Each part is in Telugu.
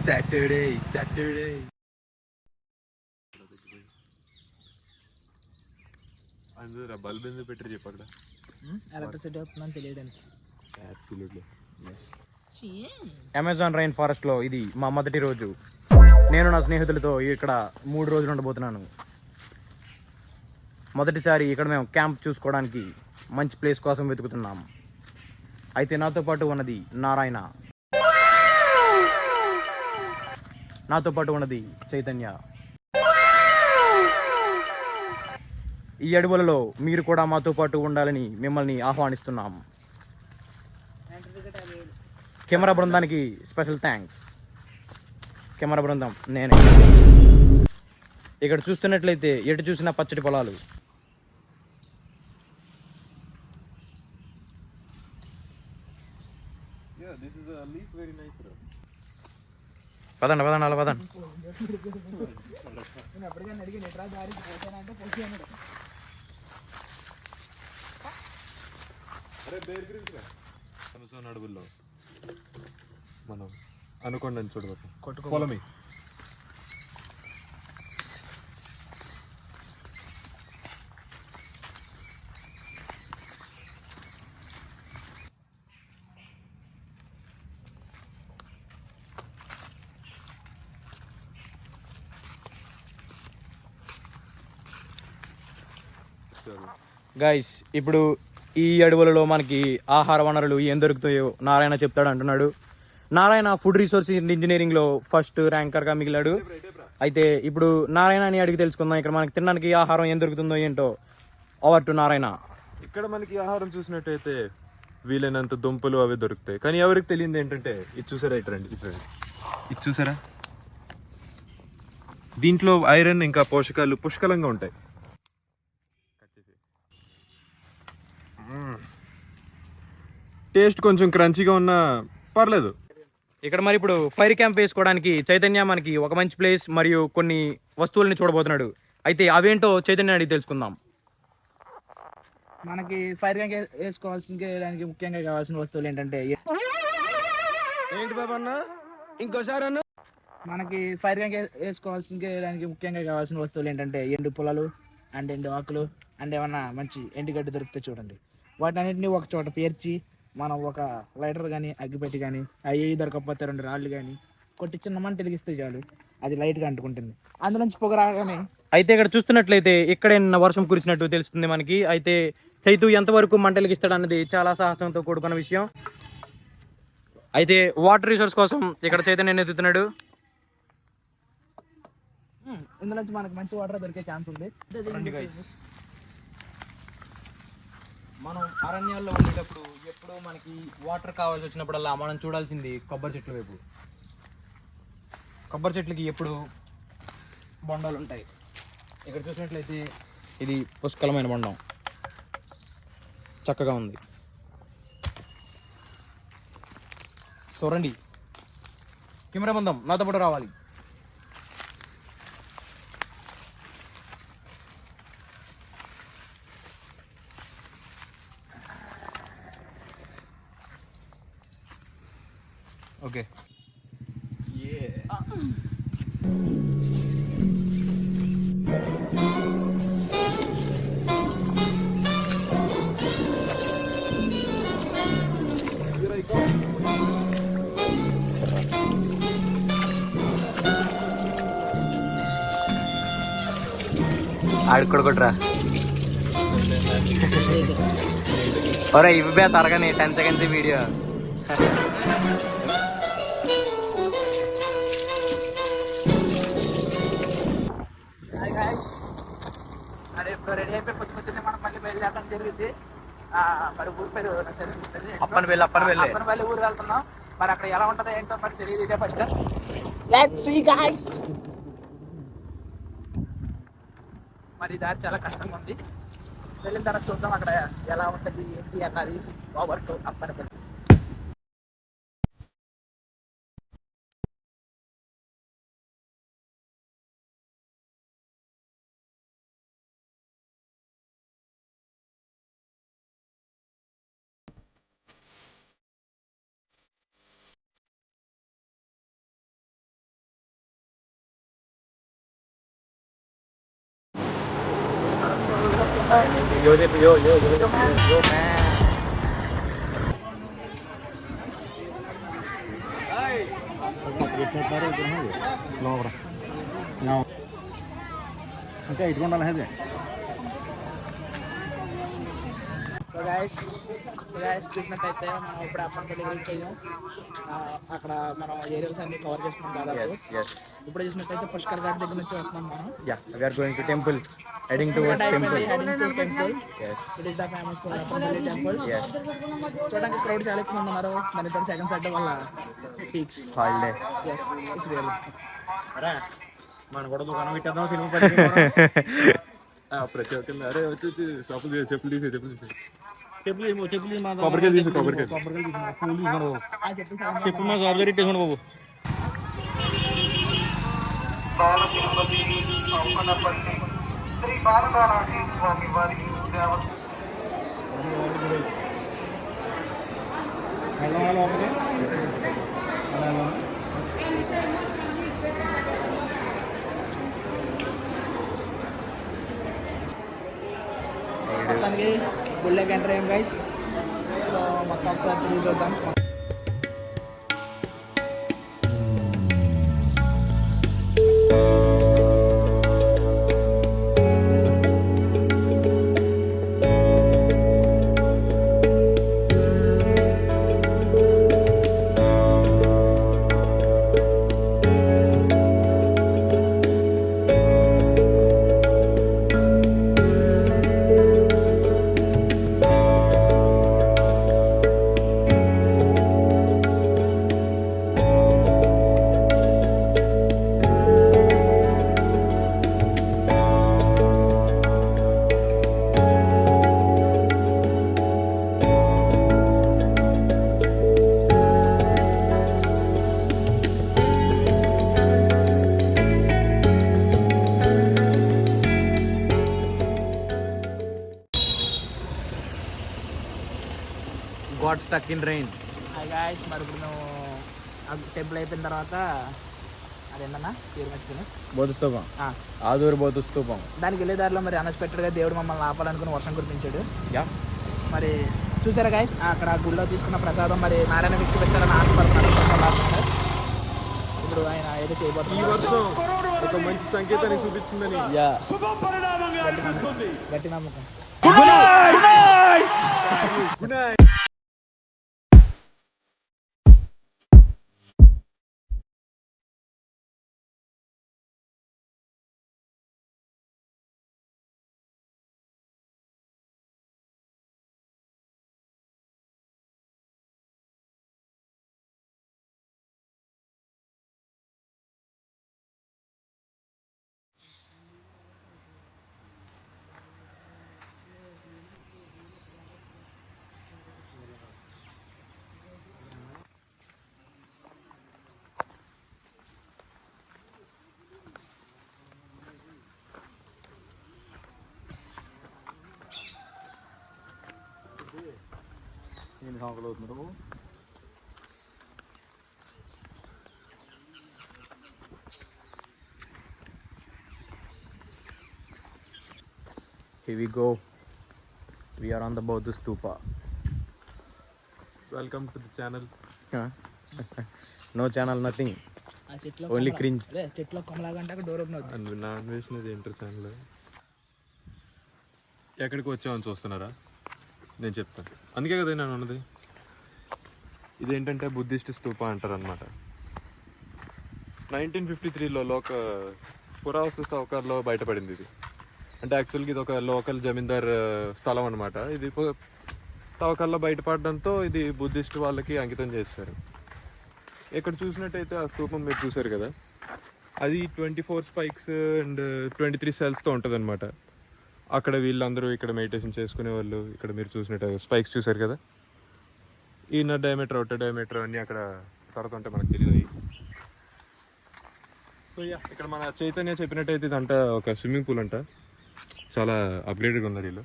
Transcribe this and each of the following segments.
సాటర్డే సాటర్డే అందులో బల్బ్ ఎందుకు పెట్టారు చెప్పు అక్కడ ఎలక్ట్రిసిటీ వస్తుందని తెలియడానికి. అమెజాన్ రైన్ ఫారెస్ట్లో ఇది మా మొదటి రోజు. నేను నా స్నేహితులతో ఇక్కడ 3 రోజులు ఉండబోతున్నాను. మొదటిసారి ఇక్కడ మేము క్యాంప్ చూసుకోవడానికి మంచి ప్లేస్ కోసం వెతుకుతున్నాం. అయితే నాతో పాటు ఉన్నది నారాయణ, నాతో పాటు ఉన్నది చైతన్య. ఈ అడవులలో మీరు కూడా మాతో పాటు ఉండాలని మిమ్మల్ని ఆహ్వానిస్తున్నాం. కెమెరా బృందానికి స్పెషల్ థ్యాంక్స్. కెమెరా బృందం నేనే. ఇక్కడ చూస్తున్నట్లయితే ఎటు చూసినా పచ్చడి పొలాలు. పదండి పదండి అలా పదండి. అమెజాన్ అడవుల్లో మనం అనుకోండి చూడవచ్చు పొలమి. గైస్, ఇప్పుడు ఈ అడవులలో మనకి ఆహార వనరులు ఏం దొరుకుతాయో నారాయణ చెప్తాడు అంటున్నాడు. నారాయణ ఫుడ్ రిసోర్స్ ఇంజనీరింగ్లో ఫస్ట్ ర్యాంకర్గా మిగిలాడు. అయితే ఇప్పుడు నారాయణని అడిగి తెలుసుకుందాం ఇక్కడ మనకి తినడానికి ఆహారం ఏం దొరుకుతుందో ఏంటో. Over to Narayana. ఇక్కడ మనకి ఆహారం చూసినట్టయితే వీలైనంత దుంపలు అవి దొరుకుతాయి. కానీ ఎవరికి తెలియదు ఏంటంటే ఇది చూసారా, ఇట్రండి ఇది చూసారా, దీంట్లో ఐరన్ ఇంకా పోషకాలు పుష్కలంగా ఉంటాయి. టేస్ట్ కొంచెం క్రంచీగా ఉన్నా పర్లేదు. ఇక్కడ మరి ఇప్పుడు ఫైర్ క్యాంప్ వేసుకోవడానికి చైతన్య మనకి ఒక మంచి ప్లేస్ మరియు కొన్ని వస్తువుల్ని చూడబోతున్నాడు. అయితే అవేంటో చైతన్య అడిగి తెలుసుకుందాం. మనకి ఫైర్ క్యాంప్ వేసుకోవాల్సిన ముఖ్యంగా కావాల్సిన వస్తువులు ఏంటంటే ఏంటి బాబా అన్న ఇంకోసారి అన్న మనకి ఫైర్ క్యాంప్ వేసుకోవాల్సిన ముఖ్యంగా కావాల్సిన వస్తువులు ఏంటంటే ఎండు పొలాలు అండ్ ఎండు ఆకులు అండ్ ఏమన్నా మంచి ఎండుగడ్డి దొరికితే చూడండి. వాటన్నిటిని ఒక చోట పేర్చి మనం ఒక లైటర్ కానీ అగ్గిపెట్టి కానీ అవి దొరకకపోతే 2 రాళ్ళు కానీ కొట్టి చిన్న మంట వెలిగిస్తే చాలు, అది లైట్గా అంటుకుంటుంది. అందులోంచి పొగ రాగానే అయితే ఇక్కడ చూస్తున్నట్లయితే ఇక్కడే నిన్న వర్షం కురిసినట్టు తెలుస్తుంది మనకి. అయితే చైతు ఎంతవరకు మంట వెలిగిస్తాడు అన్నది చాలా సాహసంతో కూడుకున్న విషయం. అయితే వాటర్ రిసోర్స్ కోసం ఇక్కడ చైతన్య ఎత్తుతున్నాడు. ఇందులోంచి మనకి మంచి వాటర్ దొరికే ఛాన్స్ ఉంది. మనం అరణ్యాల్లో ఉండేటప్పుడు ఎప్పుడూ మనకి వాటర్ కావాల్సి వచ్చినప్పుడల్లా మనం చూడాల్సింది కొబ్బరి చెట్ల వైపు. కొబ్బరి చెట్లకి ఎప్పుడు బొండాలు ఉంటాయి. ఇక్కడ చూసినట్లయితే ఇది పుష్కలమైన బొండం, చక్కగా ఉంది. సో రండి, కెమెరా బృందం నాతో పాటు రావాలి. ఓకే, ఆడుకోడుకుంటారా ఒరే ఇవ్వే తరగని 10 seconds వీడియో. ఇప్పుడు రెడీ అయిపోయి పొద్దున్నే మనం మళ్ళీ బయలుదేరడం జరిగింది. మరి ఊరి పేరు అప్పనపల్లి ఊరు వెళ్తున్నాం. మరి అక్కడ ఎలా ఉంటుందో ఏంటో మరి తెలియదు. ఇదే ఫస్ట్. Let's see guys. మరి దారి చాలా కష్టంగా ఉంది. వెళ్ళిన తర్వాత చూద్దాం అక్కడ ఎలా ఉంటుంది ఏంటి అన్నది. Over to Appanapalli. ఇంకా ఇటుకుండాలి అదే సో గైస్ చూసినట్టయితే మనం ఇప్పుడు అప్పటికి రీచ్ అయ్యాం. అక్కడ మనం ఏరియాస్ అన్ని కవర్ చేస్తున్నాం దాదాపు. ఇప్పుడు చూసినట్టయితే పుష్కర్ ఘాట్ దగ్గర నుంచి వస్తున్నాం మనం. we are going to temple, heading towards temple. Heading to temple. Yes. It is the famous Appamballi temple. చూడడానికి క్రౌడ్ చాలా ఎక్కువ మంది ఉన్నారు. దాని తర్వాత సెకండ్ సైడ్ వల్ల peaks. Holiday. Yes, it's really. అరే మన కూడా దుకాణం పెట్టేద్దాం సినిమా ప్రతి ఒక్కరిని అరే వచ్చి చెప్పులు తీసే చెప్పులు మా కొబ్బరికాయ తీసు కొబ్బరికాయ ఆ చెప్పు చాలా చెప్పు మా జాబ్ దగ్గర ఇట్టేసుకోండి బాబు మొత్తానికి గుళ్ళకి ఎంటర్ అయ్యాం గైస్. సో మొత్తం ఒకసారి తిరిగి చూద్దాం. Got stuck in rain. Hi guys, మరి ఇప్పుడు మేము టెంపుల్ అయిపోయిన తర్వాత అదేంటన్నా పేరు మర్చిపోయినా బౌద్ధ స్తూపం, ఆదూరు బౌద్ధ స్తూపం. దానికి వెళ్ళే దారిలో మరి అన్ఎక్స్పెక్టెడ్గా దేవుడు మమ్మల్ని ఆపాలనుకుని వర్షం కురిపించాడు. యా, మరి చూసారా గాయస్, అక్కడ గుళ్ళో తీసుకున్న ప్రసాదం మరి నారాయణ వ్యక్తి వచ్చారని ఆశపడుతున్నారు. ఇప్పుడు ఆయన ఏదో చేయబోతున్నారు. ఒక మంచి సంకేతాన్ని చూపిస్తుందని యా. గట్టి నమ్మకం. ఎన్ని సంవత్సరాలు అవుతున్నారు Here we go. We are on the Buddha Stupa. Welcome to the channel. No channel, nothing. ఆ చెట్లో Only cringe. అదే చెట్లో కొమ్మలాగంటే డోర్ ఓపెన్ అవుతుంది. నాన్ వేసినది ఏంటర్ ఛానల్. ఎక్కడికి వచ్చామని చూస్తున్నారా? నేను చెప్తాను. అందుకే కదా నేను అన్నది. ఇదేంటంటే బుద్ధిస్ట్ స్తూప అంటారు అనమాట. 1953లో పురావస్తు చౌకర్లో బయటపడింది ఇది. అంటే యాక్చువల్గా ఇది ఒక లోకల్ జమీందార్ స్థలం అనమాట. ఇది తవ్వకాల్లో బయటపడడంతో ఇది బుద్ధిస్ట్ వాళ్ళకి అంకితం చేస్తారు. ఇక్కడ చూసినట్టయితే ఆ స్తూపం మీరు చూసారు కదా, అది 24 స్పైక్స్ అండ్ 23 సెల్స్తో ఉంటుంది అనమాట. అక్కడ వీళ్ళందరూ ఇక్కడ మెడిటేషన్ చేసుకునే వాళ్ళు. ఇక్కడ మీరు చూసినట్టు స్పైక్స్ చూసారు కదా, ఇన్నర్ డయామీటర్ అవుటర్ డయామీటర్ అన్నీ అక్కడ తడుతుంటే మనకు తెలియదు. సో ఇక్కడ మన చైతన్య చెప్పినట్టయితే ఇదంట ఒక స్విమ్మింగ్ పూల్ అంట. చాలా అప్గ్రేడెడ్గా ఉన్నారు వీళ్ళు.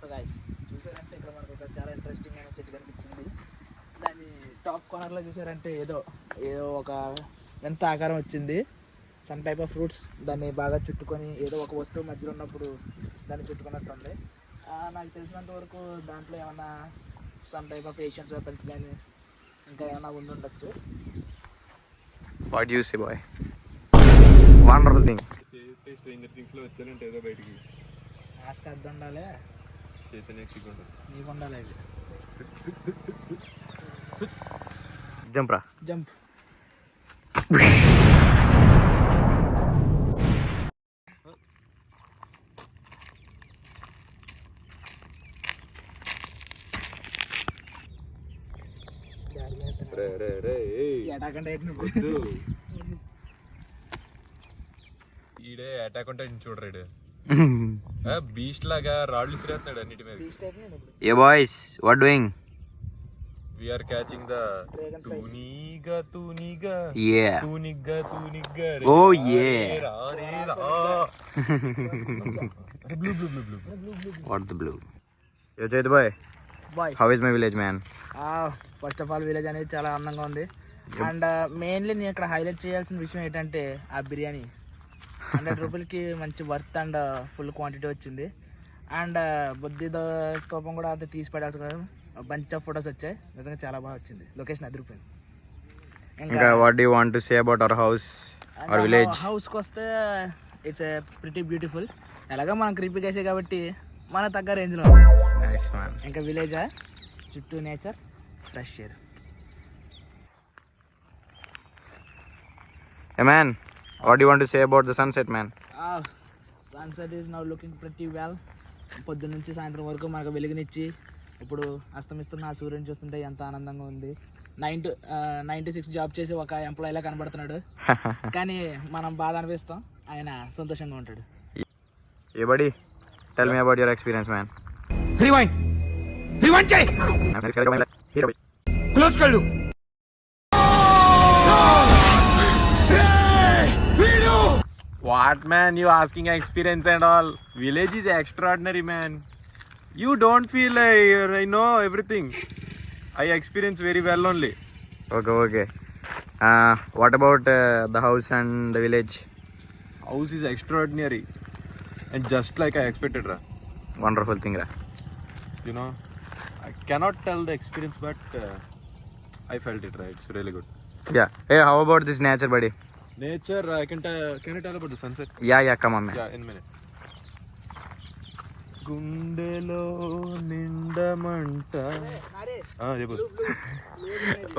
సో గైస్ చూసారంటే ఇక్కడ మనకు ఒక చాలా ఇంట్రెస్టింగ్ అయిన చెట్టు కనిపించింది. దాని టాప్ కార్నర్లో చూసారంటే ఏదో ఒక ఎంత ఆకారం వచ్చింది. సమ్ టైప్ ఆఫ్ ఫ్రూట్స్ దాన్ని బాగా చుట్టుకొని ఏదో ఒక వస్తువు మధ్యలో ఉన్నప్పుడు దాన్ని చుట్టుకున్నట్టు ఉంది. నాకు తెలిసినంత వరకు దాంట్లో ఏమన్నా some type of Asians weapons కానీ ఇంకా ఏమైనా ఉండుండొచ్చు. What you say boy? Wonderful thing. Stranger things లో వచ్చానంటే ఏదో బయటికి ఆస్క అర్థం ఉండాలి, చైతన్య నీకు ఉండాలి. ఇది జంప్ రా. జంప్. ఎటాకంటే ఈడే అటాక్ ఉంటే చూడరాడు బీస్ట్ లాగా రాడ్లు ఇసిరేస్తున్నాడు అన్నిటి మీద. ఏ boys what doing? We are catching the tuniga Yeah. tuniga Oh yeah. What the blue? Yo Jayit boy. Boy. How is my village man? First of all village అనేది చాలా అందంగా ఉంది. అండ్ మెయిన్లీ నేను ఇక్కడ హైలైట్ చేయాల్సిన విషయం ఏంటంటే ఆ బిర్యానీ 100 రూపీలకి మంచి వర్త్ అండ్ ఫుల్ క్వాంటిటీ వచ్చింది. అండ్ బుద్ధి స్తూపం కూడా అంతే తీసి పెట్టాల్సి కదా, బంచ్ ఆఫ్ ఫొటోస్ వచ్చాయి. నిజంగా చాలా బాగా వచ్చింది, లొకేషన్ అదిరిపోయింది. ఇంకా what do you want to say about our house, our village? హౌస్కి వస్తే ఇట్స్ ప్రిటీ బ్యూటిఫుల్. ఎలాగో మనం క్రీపీ కేసే కాబట్టి మన తగ్గ రేంజ్లో. Nice man. ఇంకా విలేజ్ చుట్టూ nature, fresh air. Hey man, what do you want to say about the sunset man? Sunset is now looking pretty well. పొద్దున్న నుంచి సాయంత్రం వరకు మనకు వెలుగునిచ్చి ఇప్పుడు అస్తమిస్తున్న ఆ సూర్యుని చూస్తుంటే ఎంత ఆనందంగా ఉంది. 9 to 6 జాబ్ చేసి ఒక ఎంప్లాయీలా కనబడుతున్నాడు, కానీ మనం బాధ అనిపిస్తాం, ఆయన సంతోషంగా ఉంటాడు. Hey buddy, tell me about your experience man. Rewind చేయి. Close కళ్ళు. What man, you asking experience and all? Village is extraordinary man. You don't feel like I know everything. I experience very well only. Okay. What about the house and the village? House is extraordinary and just like I expected ra. Wonderful thing ra. You know, I cannot tell the experience but I felt it right. It's really good. Yeah. Hey, how about this nature buddy? Nature, can I tell about the sunset? Yeah, come on man. Yeah, in a minute. గుండెలో నిండమంట. చెప్పు.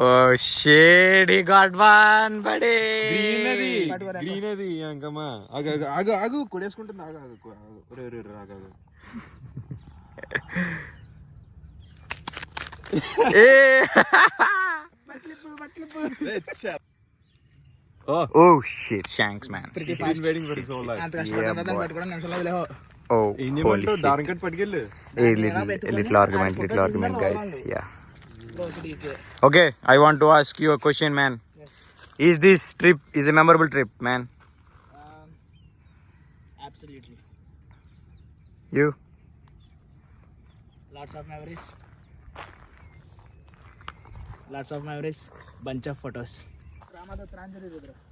Oh shit, he got one buddy. Greenery Ankamma. ఆగు కొడేసుకుంటుంది. ఆగు Oh shit, shanks man. waiting for so long. అంత కష్టపడుతున్నా పట్టుకోవడం నిమిషంలో లేవో. Oh, holy shit. దారం కట్టి పట్టుకెళ్ళు. A little argument guys. Yeah. Okay, I want to ask you a question man. Yes. Is this trip is a memorable trip man? Absolutely. You? Lots of memories, bunch of photos.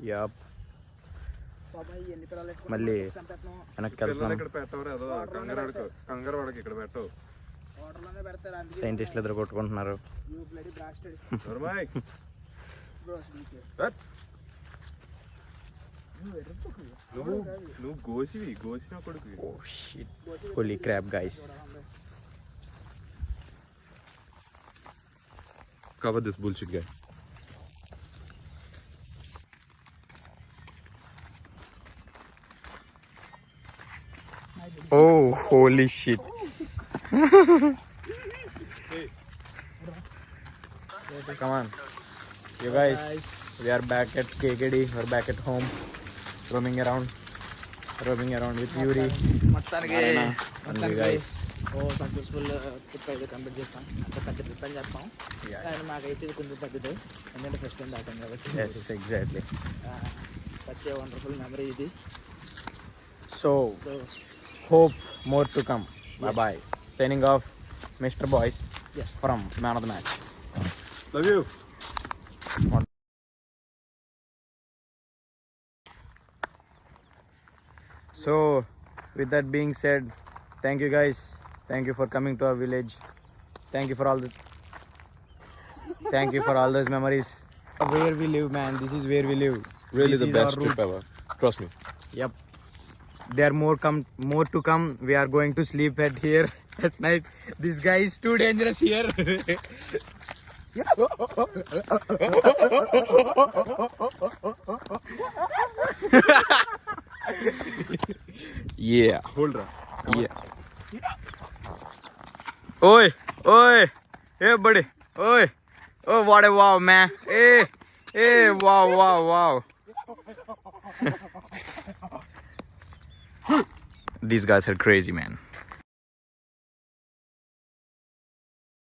Yup. మళ్ళీ వెనక్కి వెళ్తున్నాం. ఇక్కడ పెట్టవరు ఏదో కంగారు వాడికి ఇక్కడ పెట్టవు. సైంటిస్టులు ఎదురు కొట్టుకుంటున్నారు. నువ్వు గోసిన కొడుకు. Oh shit, holy crap guys. Cover this bullshit guy. Oh holy shit. Come on you guys, we are back at KKD. we're back at home, roaming around with Yuri. మొత్తానికి guys. సక్సెస్ఫుల్ ట్రిప్ అయితే కంప్లీట్ చేస్తాం. అంత పెద్ద ట్రిప్ అని చెప్తాం, కానీ మాకైతే ఇది కొంచెం పెద్దది, ఎందుకంటే ఫస్ట్ టైం దాటాం కాబట్టి. Yes, exactly. Such a wonderful memory ఇది. So hope more to come. Bye bye. Signing off, Mr. Boys. Yes. From Man of the Match. Love you. So, with that being said, thank you guys. Thank you for coming to our village. Thank you for all those memories. Where we live, man. This is where we live. Really This the is our best trip roots. ever. Trust me. Yep. There are more to come. We are going to sleep at here at night. This guy is too dangerous here. Yeah. Hold ra. Yeah. Oi, oi, hey buddy, oi, oh what a wow man, hey, wow. These guys are crazy, man.